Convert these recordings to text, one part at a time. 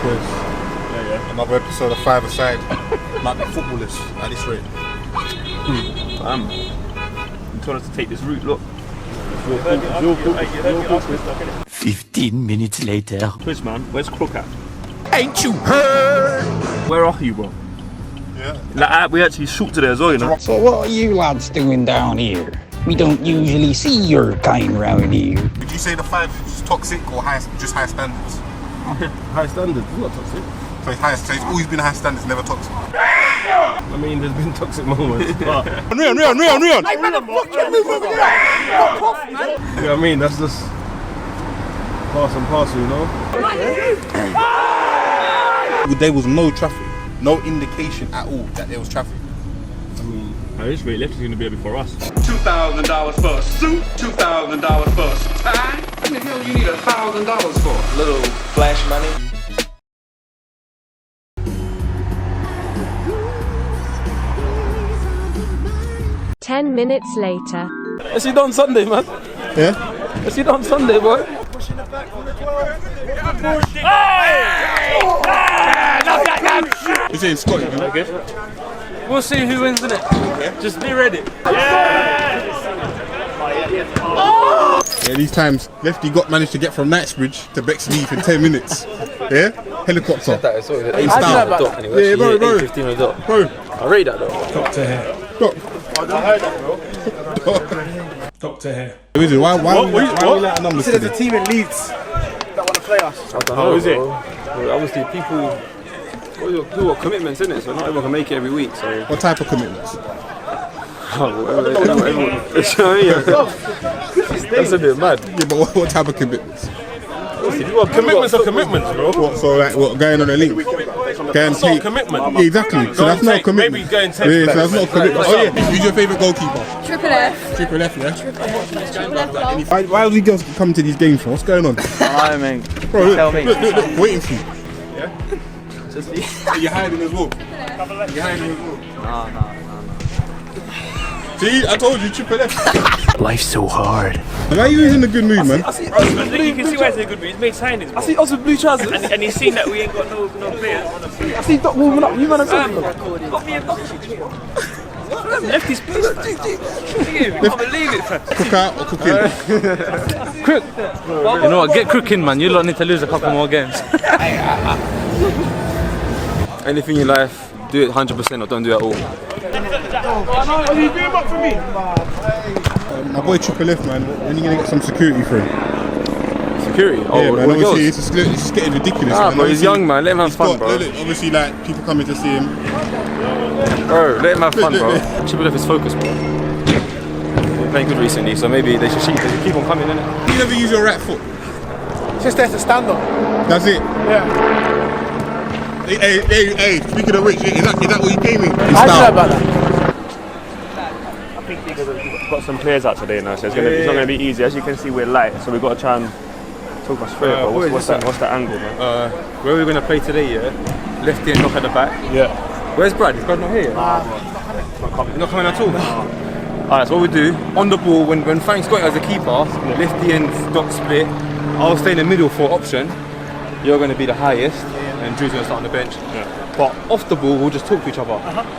boys. Yeah. Another episode of 5aside. Might be footballers at this rate. You told us to take this route, look. 15 minutes later. Quiz, man, where's Crook at? Ain't you heard? Where are you, bro? Yeah. Like, we actually shoot today as well, you know? So what are you lads doing down here? We don't usually see your kind round here. Would you say the 5 is just toxic or just high standards? High standards, it's not toxic. So it's always been high standards, never toxic. I mean, there's been toxic moments, but... Rion! You know what I mean? That's just... pass and parcel, you know? There was no traffic. No indication at all that there was traffic. I mean... At this rate, left is going to be here before us. $2,000 for a suit, $2,000 for a tie. What the hell you need $1,000 for? Little flash money. Ten minutes later. Let's see on Sunday, man. Yeah? Let's see on Sunday, boy. You're saying Scotty, okay? We'll see who wins, innit? Just be ready. Yeah, these times, Lefty managed to get from Knightsbridge to Bexley in 10 minutes. Yeah? Helicopter. That is always In style. Yeah, bro. 15 on the dot. Bro. I rate that though. Doctor hair. Doctor hair. Why we let a number There's a team in Leeds that want to play us. I don't know, is it? Well, obviously, people got commitments, innit? So not everyone can make it every week. So What type of commitments? That's a bit mad. Yeah, but what type of commitments? Commitments are commitments, bro. What, so like, what, going on a link? Going That's not a commitment. Yeah, exactly. So that's not a commitment. Maybe going 10. Yeah, so that's not a commitment. Oh yeah, who's your favourite goalkeeper? Triple F. Triple F, yeah? Why are these girls coming to these games for? What's going on? I mean, Bro, look, tell me. look, waiting for you. Yeah? Just You're hiding as well. You're hiding as well. No. See, I told you, Triple F. Life's so hard. Why are you in a good mood, man? You can see why he's in a good mood. He's made signings. I see us with blue trousers. And he's seen that we ain't got no players. I see Doc warming up. You man are talking. Got me a left his place. I can't believe it, fam. Cook out or cook in? You know what? Get crooking, man. You lot need to lose a couple more games. Anything in life, do it 100% or don't do it at all. My boy Triple F, man. When are you gonna get some security for him? Security? Yeah, Oh, man. what Obviously, goes? it's just getting ridiculous. Ah, man. bro, he's Obviously, young, man. Let him have fun, got- bro. look, obviously, like people coming to see him. Bro, let him have fun, bro. Triple F is focused, bro. We're playing good recently, so maybe they should keep on coming, innit? You never use your right foot. It's just there to stand on. That's it. Yeah. Hey. Speaking of which, is that what you came in? I don't know about that. I think because we've got some players out today now, so it's not going to be easy. As you can see, we're light, so we've got to try and talk us through it. But what's that angle, man? Where we're going to play today, yeah? Lefty and knock at the back. Yeah. Where's Brad? Is Brad not here? He's not coming at all? Alright, so what we do, on the ball, when Frank's got it as a keeper, Lefty and Doc split, I'll stay in the middle for option, you're going to be the highest, and Drew's going to start on the bench. Yeah. But off the ball, we'll just talk to each other.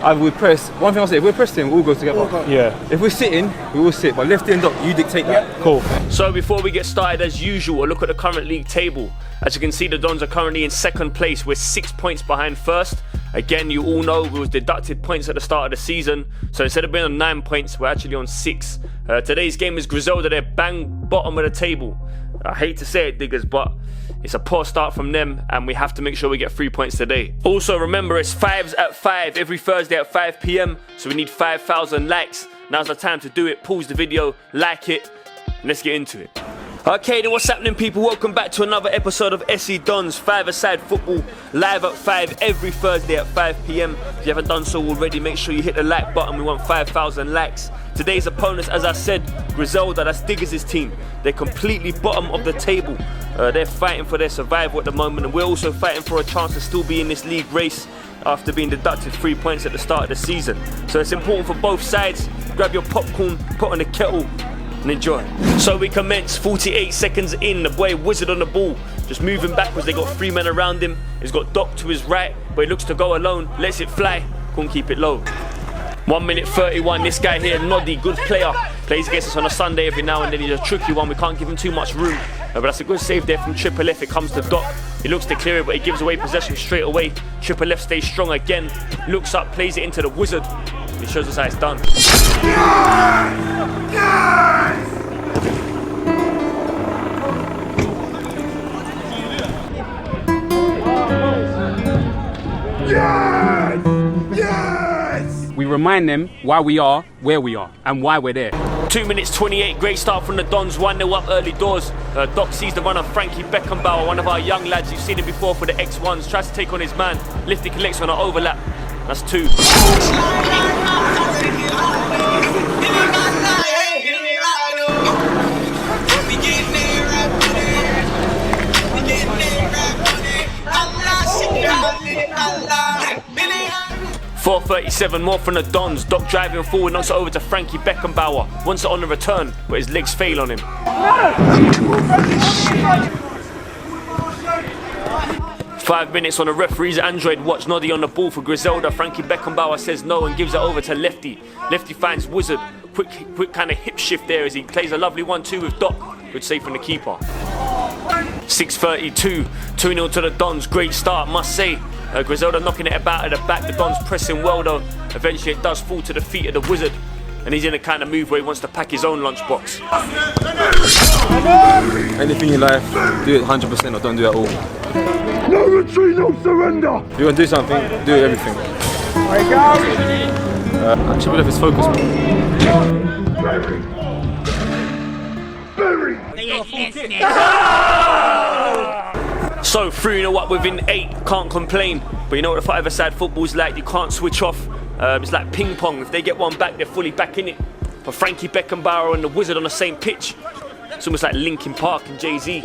Either we press, one thing I'll say, if we're pressing, we'll all go together. Yeah. If we're sitting, we will sit, but Lefty and Doc, you dictate that. Cool. So before we get started, as usual, a look at the current league table. As you can see, the Dons are currently in second place. We're 6 points behind first. Again, you all know we was deducted points at the start of the season. So instead of being on 9 points, we're actually on 6. Today's game is Griselda. They're bang bottom of the table. I hate to say it, diggers, but it's a poor start from them, and we have to make sure we get 3 points today. Also, remember, it's 5s at 5 every Thursday at 5 p.m. So we need 5,000 likes. Now's the time to do it. Pause the video, like it, and let's get into it. Okay, then what's happening, people? Welcome back to another episode of SE Dons 5aside football, live at 5 every Thursday at 5 p.m. If you haven't done so already, make sure you hit the like button. We want 5,000 likes. Today's opponents, as I said, Griselda, that's Diggers' team. They're completely bottom of the table. They're fighting for their survival at the moment, and we're also fighting for a chance to still be in this league race after being deducted 3 points at the start of the season. So it's important for both sides. Grab your popcorn, put on the kettle, and enjoy. So we commence, 48 seconds in, the boy Wizard on the ball, just moving backwards. They got 3 men around him. He's got Doc to his right, but he looks to go alone, lets it fly, couldn't keep it low. 1 minute 31, this guy here, Noddy, good player, plays against us on a Sunday every now and then. He's a tricky one, we can't give him too much room, but that's a good save there from Triple F. It comes to Doc, he looks to clear it, but he gives away possession straight away. Triple F stays strong again, looks up, plays it into the Wizard. He shows us how it's done. We remind them why we are where we are and why we're there. 2 minutes 28, great start from the Dons, 1-0 up early doors. Doc sees the run of Frankie Beckenbauer, one of our young lads. You've seen him before for the X1s, tries to take on his man. Lifty collects on an overlap, that's 2. .437 more from the Dons. Doc driving forward, knocks it over to Frankie Beckenbauer. Wants it on the return, but his legs fail on him. I'm too old for this. 5 minutes on the referee's Android watch. Noddy on the ball for Griselda. Frankie Beckenbauer says no and gives it over to Lefty. Lefty finds Wizard. Quick kind of hip shift there as he plays a lovely 1-2 with Doc. Good save from the keeper. 6:32, 2-0 to the Dons. Great start, must say. Griselda knocking it about at the back. The Dons pressing well though. Eventually it does fall to the feet of the Wizard, and he's in a kind of move where he wants to pack his own lunchbox. Anything in life, do it 100% or don't do it at all. No retreat, no surrender. If you're gonna do something, do it everything. There you go. Triple F is focused. So 3-0 up within 8, can't complain. But you know what the 5aside football's like, you can't switch off. It's like ping pong, if they get one back, they're fully back in it. But Frankie Beckenbauer and the Wizard on the same pitch. It's almost like Linkin Park and Jay-Z.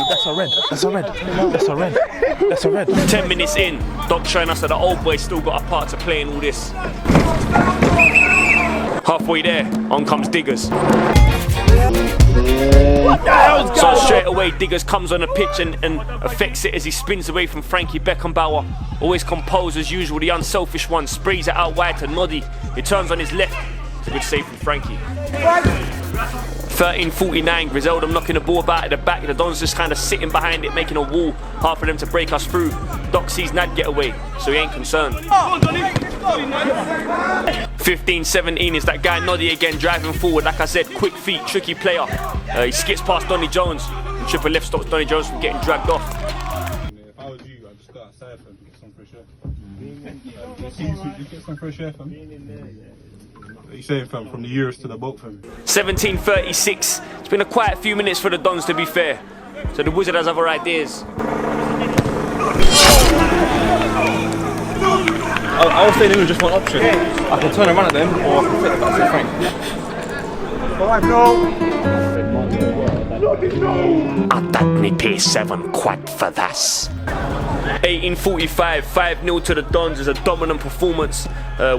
That's a red. That's a red. That's a red. That's a red. 10 minutes in, Doc showing us that the old boy's still got a part to play in all this. Halfway there, on comes Diggers. So straight away, Diggers comes on the pitch and affects it as he spins away from Frankie Beckenbauer. Always composed as usual, the unselfish one, sprays it out wide to Noddy. He turns on his left. It's a good save from Frankie. 13:49, Griselda knocking the ball about at the back. The Dons just kind of sitting behind it, making a wall, hard for them to break us through. Doc sees Nad get away, so he ain't concerned. 15:17 is that guy Noddy again, driving forward. Like I said, quick feet, tricky player. He skips past Donny Jones, and Triple Left stops Donny Jones from getting dragged off. If I was you, I'd just go outside and get some fresh air. Get some fresh air, fam. What are you saying, fam? From the Euros to the boat, fam. 17:36. It's been a quiet few minutes for the Dons, to be fair. So the Wizard has other ideas. I was saying just one option. I can turn around at them, or I can flip it back to Frank. I'll bet me pay 7 quid for this. 18:45, 5-0 to the Dons is a dominant performance.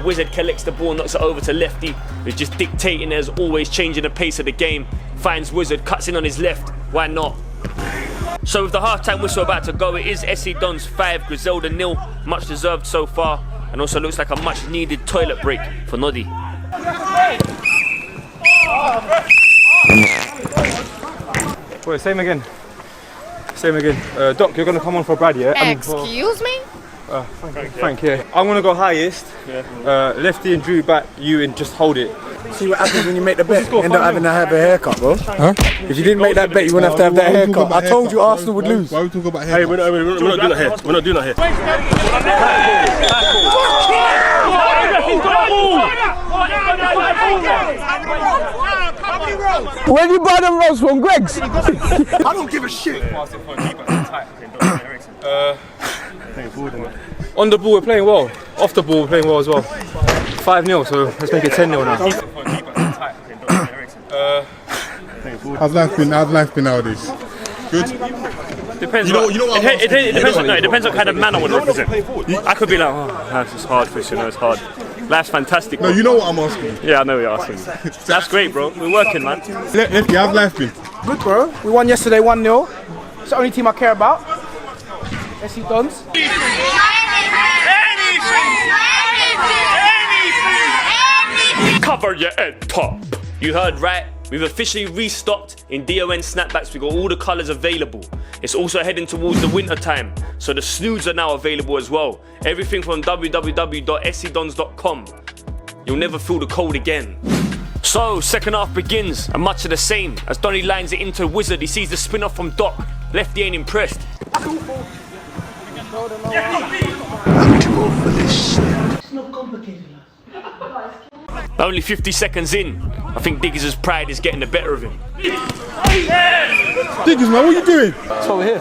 Wizard collects the ball, knocks it over to Lefty, who's just dictating as always, changing the pace of the game. Finds Wizard, cuts in on his left, why not? So with the half-time whistle about to go, it is SC Dons 5, Griselda 0, much deserved so far, and also looks like a much needed toilet break for Noddy. Wait, same again. Same again. Doc, you're gonna come on for Brad, yeah? Excuse me? Frank, yeah. I'm gonna go highest. Lefty and Drew back, you and just hold it. See what happens when you make the bet. You end up having to have a haircut, bro. Huh? If you didn't make that bet, you wouldn't have to have that haircut. I told you Arsenal would lose. Why are we talking about haircut? Hey, we're not doing that here. We're not doing that here. Where you buy them rolls from, Greg's? I don't give a shit. On the ball, we're playing well. Off the ball, we're playing well as well. 5-0, so let's make it 10-0 now. How's life been nowadays? Good? Depends. You know what it depends what kind of man I want to represent. I could be like, oh, that's hard, Christian, it's hard. Life's fantastic. No, you know what I'm asking. Yeah, I know you're asking. That's great, bro. We're working, man. Lefty, how's life been? Good, bro. We won yesterday 1-0. It's the only team I care about. SC DONS. Cover your head top. You heard right. We've officially restocked in DONS snapbacks. We've got all the colours available. It's also heading towards the winter time, so the snoods are now available as well. Everything from www.scdons.com. You'll never feel the cold again. So, second half begins, and much of the same. As Donny lines it into Wizard, he sees the spin off from Doc. Lefty ain't impressed. I'm too old for this. It's not complicated. Only 50 seconds in, I think Diggers' pride is getting the better of him. Diggers, man, what are you doing? That's why we're here.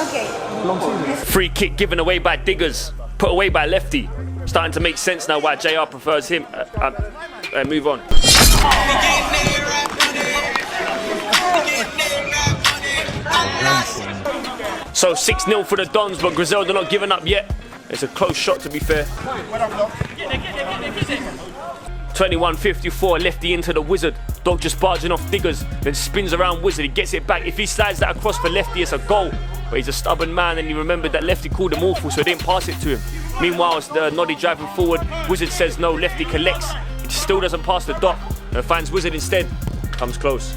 Okay. Free kick given away by Diggers, put away by Lefty. Starting to make sense now why JR prefers him. Move on. So 6-0 for the Dons, but Griselda not giving up yet. It's a close shot, to be fair. 21-54, Lefty into the Wizard. Dog just barging off Diggers, then spins around Wizard. He gets it back. If he slides that across for Lefty, it's a goal. But he's a stubborn man, and he remembered that Lefty called him awful, so he didn't pass it to him. Meanwhile, it's the Noddy driving forward. Wizard says no. Lefty collects. He still doesn't pass the Doc, and finds Wizard instead. Comes close.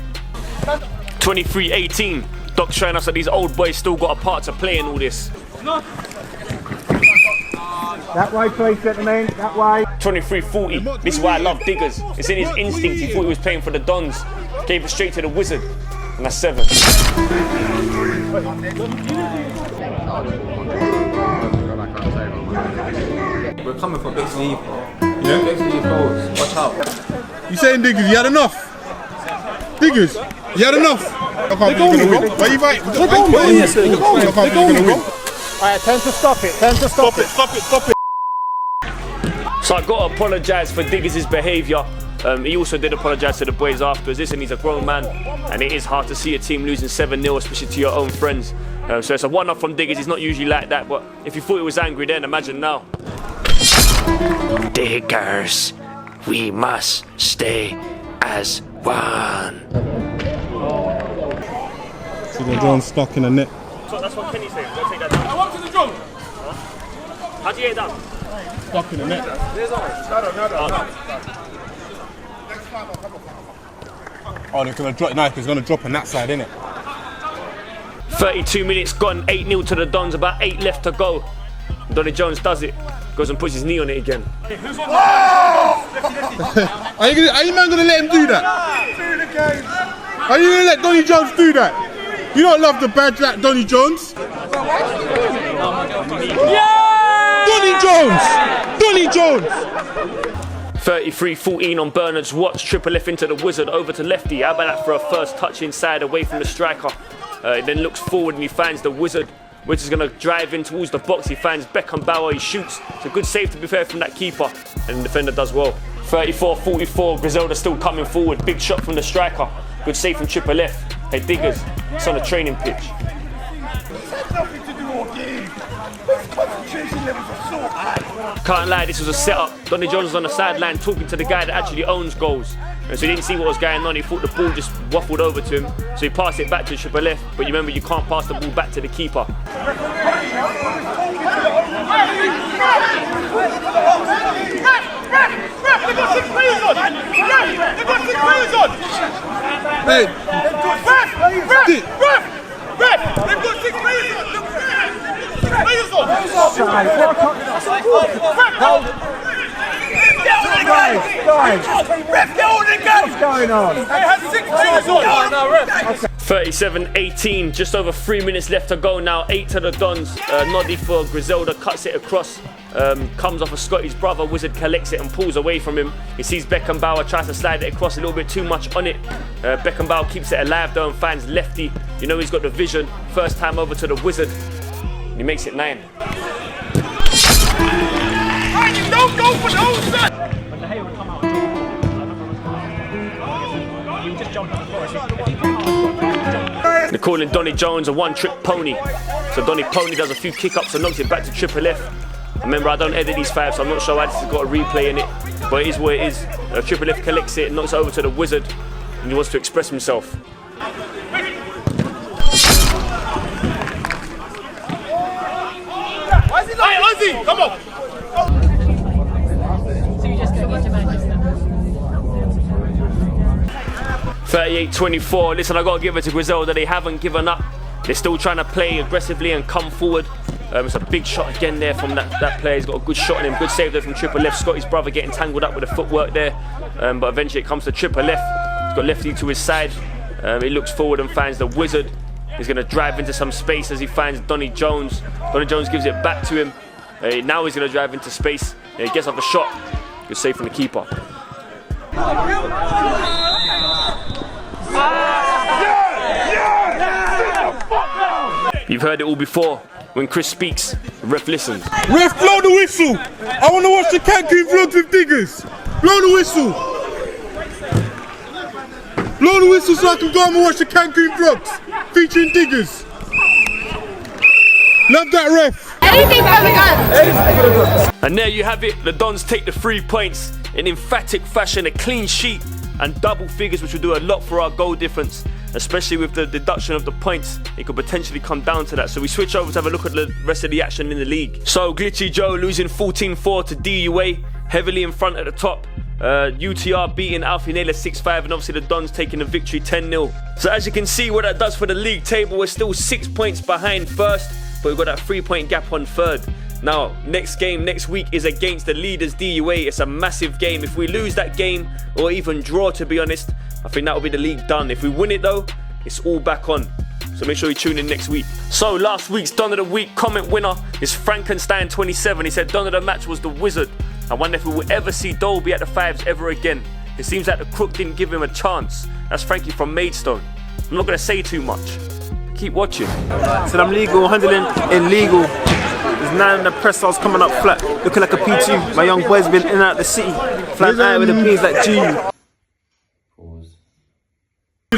23-18. Doc's showing us that these old boys still got a part to play in all this. That way, please, gentlemen. That way. 23-40. This is why I love Diggers. It's in his instinct. He thought he was playing for the Dons. Gave it straight to the Wizard. And that's 7. We're coming from big sleeve, bro. Yeah? Big sleeve goals. Watch out. You saying Diggers, you had enough? Diggers, you had enough? I can't believe you're going to win. Why you fighting? They're going, bro. Yes, they're going. I can't believe you're going to win. Alright, time to stop it. Time to stop it. Stop it. So I got to apologise for Diggers' behaviour. He also did apologise to the boys afterwards. Listen, he's a grown man, and it is hard to see a team losing 7-0, especially to your own friends. So it's a one-off from Diggers. He's not usually like that, but if you thought he was angry then, imagine now. Diggers, we must stay as one. See the John stuck in the net. So that's what Kenny's saying. Go take that down. I want to the drum. How'd you get it down? Stuck in the net. Oh, they're going to drop. Knife is going to drop on that side, innit? 32 minutes gone, 8-0 to the Dons, about 8 left to go. Donny Jones does it, goes and puts his knee on it again. Are you man going to let him do that? Are you going to let Donny Jones do that? You don't love the badge like Donny Jones? Donny Jones! 33-14 on Bernard's watch. Triple F into the Wizard, over to Lefty. How about that for a first touch inside, away from the striker? He then looks forward and he finds the Wizard. Wizard's going to drive in towards the box. He finds Beckenbauer, he shoots. It's a good save, to be fair, from that keeper. And the defender does well. 34-44, Griselda still coming forward. Big shot from the striker. Good save from Triple F. Hey, Diggers, it's on a training pitch. Can't lie, this was a setup. Donny Jones was on the sideline talking to the guy that actually owns goals. And so he didn't see what was going on. He thought the ball just waffled over to him. So he passed it back to Triple F. But you remember, you can't pass the ball back to the keeper. Hey! What's going on? 37-18, just over 3 minutes left to go now. 8 to the Dons. Noddy for Griselda, cuts it across. Comes off of Scotty's brother. Wizard collects it and pulls away from him. He sees Beckenbauer, tries to slide it across a little bit too much on it. Beckenbauer keeps it alive though and finds Lefty. You know he's got the vision. First time over to the Wizard. He makes it 9. They're calling Donny Jones a one-trick pony. So Donny Pony does a few kick-ups and knocks it back to Triple F. Remember, I don't edit these fives, so I'm not sure Addis has got a replay in it. But it is what it is. Triple F collects it and knocks it over to the Wizard. And he wants to express himself. Hey, Ozzy, come on! 38-24. Listen, I gotta give it to Griselda. They haven't given up. They're still trying to play aggressively and come forward. It's a big shot again there from that player. He's got a good shot on him. Good save there from Triple F. Scotty's brother getting tangled up with the footwork there. But eventually it comes to Triple F. He's got lefty to his side. He looks forward and finds the Wizard. He's going to drive into some space as he finds Donny Jones. Donny Jones gives it back to him. Now he's going to drive into space. He gets off a shot. Good save from the keeper. You've heard it all before. When Chris speaks, the ref listens. Ref, blow the whistle! I want to watch the Cancun vlogs with diggers. Blow the whistle! Blow the whistle so I can go and watch the Cancun vlogs featuring diggers. Love that, ref. Anything from the gun. And there you have it. The Dons take the 3 points in emphatic fashion, a clean sheet and double figures, which will do a lot for our goal difference. Especially with the deduction of the points, it could potentially come down to that. So we switch over to have a look at the rest of the action in the league. So Glitchy Joe losing 14-4 to DUA, heavily in front at the top. UTR beating Alfie Naylor 6-5, and obviously the Dons taking the victory 10-0. So as you can see what that does for the league table, we're still 6 points behind first, but we've got that 3-point gap on third. Now, next game next week is against the leaders DUA. It's a massive game. If we lose that game, or even draw, to be honest, I think that will be the league done. If we win it though, it's all back on. So make sure you tune in next week. So last week's Don of the Week comment winner is Frankenstein27. He said Don of the match was the Wizard. I wonder if we will ever see Dolby at the fives ever again. It seems like the crook didn't give him a chance. That's Frankie from Maidstone. I'm not going to say too much. Keep watching. So I'm legal, handling illegal. There's 9 in the press, I was coming up flat, looking like a P2. My young boy's been in and out the city, flying out with the beans like G.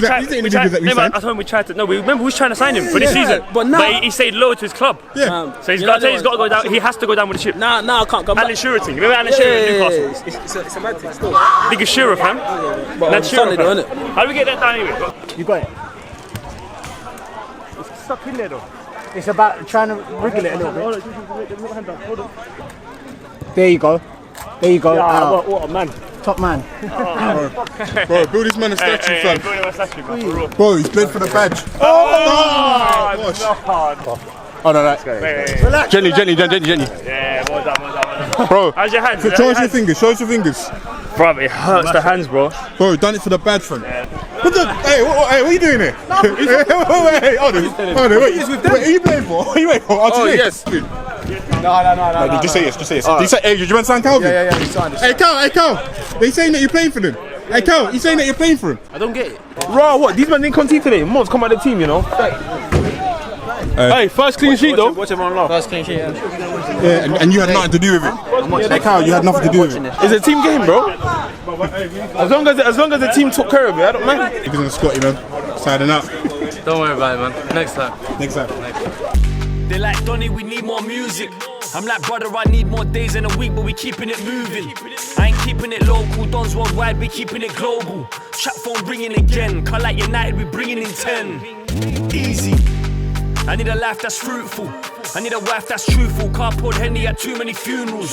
I told him we tried to. No, we remember we was trying to sign him for this season, but now he stayed loyal to his club. Yeah. So he's got to go down. He has to go down with the ship. Nah, I can't go back. Alan Shearer thing. Remember Alan Shearer in Newcastle? It's a mad thing still. Big Shearer, fam. That's Shearer, fam. How do we get that down anyway? You got it. It's stuck in there though. It's about trying to wriggle it a little bit. There you go. There you go. Yeah, what a man. Top man. Bro, build this man a statue, fam. Build him a statue, bro. Bro, he's played for the badge. Oh no, that's good. Relax. Gently. Yeah, well done. Bro, how's your hands? show us your fingers. Bro, it hurts the hands, bro. Bro, done it for the badge, fam. What the? Hey, what are you doing here? Hold on. Wait, are you playing for? What are you waiting for? Oh, yes. No. Just say yes. Did you want to sign Calvin? Yeah, he signed it. Hey, Cal. He's saying that you're playing for them. Hey, Cal, he's saying that you're playing for him. I don't get it. Raw, what? These men didn't concede today. Mods come out of the team, you know. Hey, first clean sheet though. Watch everyone laugh. First clean sheet, yeah. And you had nothing to do with it. Hey, Cal, you had nothing to do with it. It's a team game, bro. As long as the team took care of it, I don't mind. Because of Scotty, man. Signing out. Don't worry about it, man. Next time. They like Donny, we need more music. I'm like, brother, I need more days in a week, but we keeping it moving. I ain't keeping it local, Dons worldwide, we keeping it global. Chat phone ringing again, call like United, we bringing in 10. Easy. I need a life that's fruitful. I need a wife that's truthful. Can't pour Henny at too many funerals.